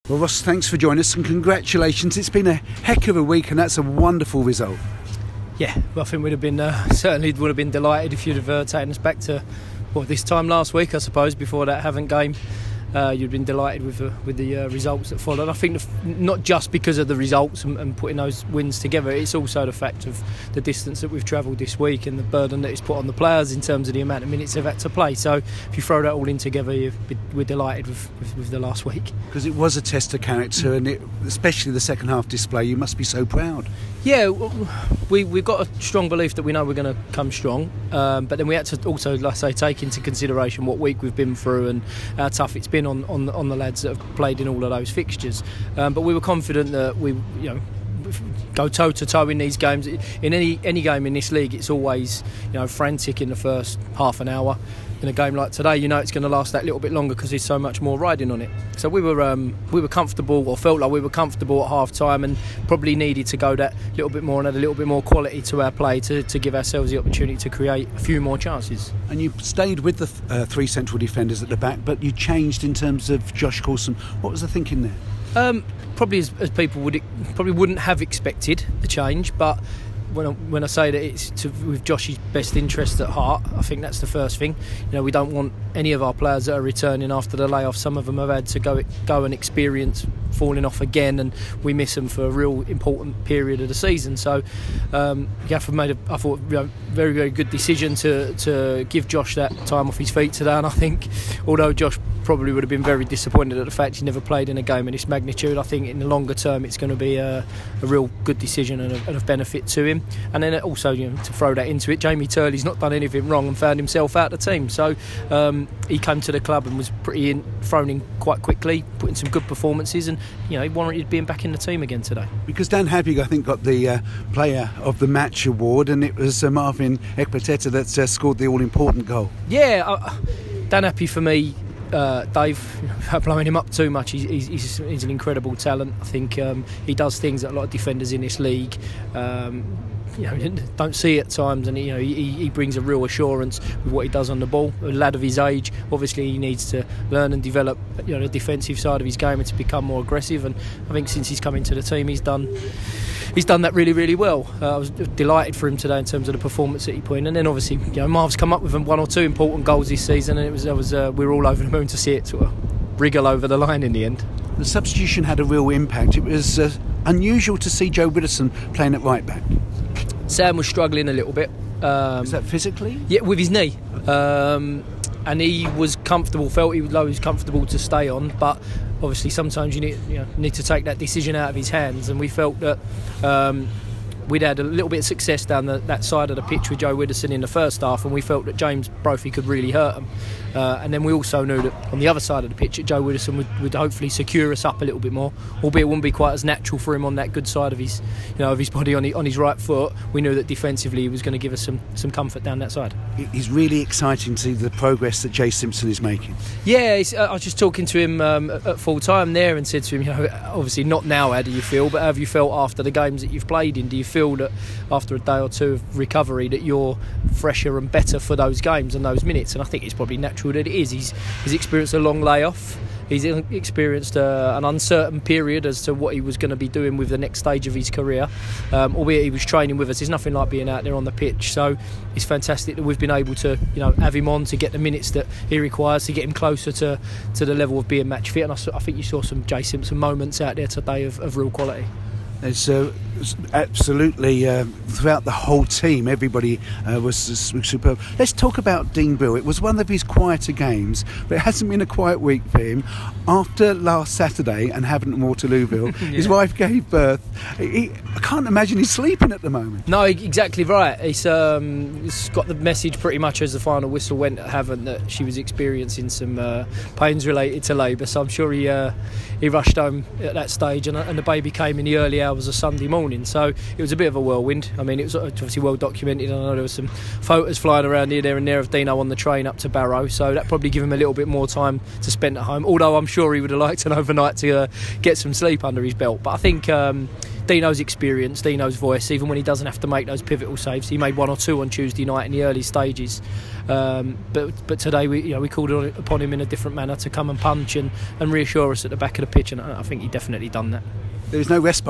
Well, Ross, thanks for joining us and congratulations. It's been a heck of a week and that's a wonderful result. Yeah, well, I think we'd have been certainly would have been delighted if you'd have taken us back to this time last week, I suppose, before that Havant game. You'd been delighted with the results that followed. I think not just because of the results and putting those wins together, it's also the fact of the distance that we've travelled this week and the burden that it's put on the players in terms of the amount of minutes they've had to play. So if you throw that all in together, we're delighted with the last week. Because it was a test of character, and especially the second half display, you must be so proud. Yeah, we've got a strong belief that we know we're going to come strong, but then we had to also, like I say, take into consideration what week we've been through and how tough it's been on the lads that have played in all of those fixtures. But we were confident that we go toe to toe in these games. In any game in this league, it's always frantic in the first half an hour. In a game like today, it's going to last that little bit longer because there's so much more riding on it. So we were comfortable, or felt like we were comfortable at half time, and probably needed to go that little bit more and add a little bit more quality to our play to give ourselves the opportunity to create a few more chances. And you stayed with the three central defenders at the back, but you changed in terms of Josh Coulson. What was the thinking there? Probably as people wouldn't have expected the change, but when I say that it's with Josh's best interest at heart, I think that's the first thing. We don't want any of our players that are returning after the layoff. Some of them have had to go and experience falling off again, and we miss them for a real important period of the season. So Gaffer made I thought very, very good decision to give Josh that time off his feet today. And I think although Josh probably would have been very disappointed at the fact he never played in a game of this magnitude, I think in the longer term it's going to be a real good decision and of benefit to him. And then also to throw that into it, Jamie Turley's not done anything wrong and found himself out of the team. So he came to the club and was thrown in quite quickly, put in some good performances, and he warranted being back in the team again today. Because Dan Happy, I think, got the Player of the Match award, and it was Marvin Akpa that scored the all-important goal. Yeah, Dan Happy for me. Dave, without blowing him up too much, he's an incredible talent. I think he does things that a lot of defenders in this league don't see at times, and he brings a real assurance with what he does on the ball. A lad of his age, obviously he needs to learn and develop the defensive side of his game and to become more aggressive, and I think since he's come into the team he's done that really, really well. I was delighted for him today in terms of the performance that he put in, and then obviously Marv's come up with one or two important goals this season, and we were all over the moon to see it sort of wriggle over the line in the end. The substitution had a real impact. It was unusual to see Joe Widdowson playing at right back. Sam was struggling a little bit. Is that physically? Yeah, with his knee. And he was comfortable, felt he was comfortable to stay on, but obviously sometimes you need to take that decision out of his hands, and we felt that we'd had a little bit of success down that side of the pitch with Joe Widdowson in the first half, and we felt that James Brophy could really hurt him. And then we also knew that on the other side of the pitch that Joe Widdowson would hopefully secure us up a little bit more, albeit it wouldn't be quite as natural for him on that good side of his body on his right foot. We knew that defensively he was going to give us some comfort down that side. It's really exciting to see the progress that Jay Simpson is making. Yeah, I was just talking to him at full time there and said to him, obviously not now, how do you feel, but how have you felt after the games that you've played in? Do you feel that after a day or two of recovery that you're fresher and better for those games and those minutes? And I think it's probably natural that it is. He's experienced a long layoff. He's experienced an uncertain period as to what he was going to be doing with the next stage of his career, albeit he was training with us. There's nothing like being out there on the pitch, so it's fantastic that we've been able to have him on to get the minutes that he requires to get him closer to the level of being match fit. And I think you saw some Jay Simpson moments out there today of real quality. It's absolutely throughout the whole team, everybody was superb. Let's talk about Dean Brill. It was one of his quieter games, but it hasn't been a quiet week for him. After last Saturday and Havant and Waterlooville, his wife gave birth. I can't imagine he's sleeping at the moment. No, exactly right. He's got the message pretty much as the final whistle went at Havant that she was experiencing some pains related to labour, so I'm sure he rushed home at that stage, and the baby came in the early hours of Sunday morning, so it was a bit of a whirlwind. I mean, it was obviously well documented. I know there was some photos flying around here, there and there of Dino on the train up to Barrow, so that probably gave him a little bit more time to spend at home, although I'm sure he would have liked an overnight to get some sleep under his belt. But I think Dino's experience, Dino's voice, even when he doesn't have to make those pivotal saves. He made 1 or 2 on Tuesday night in the early stages, but today we called upon him in a different manner to come and punch and reassure us at the back of the pitch, and I think he definitely done that. There is no respite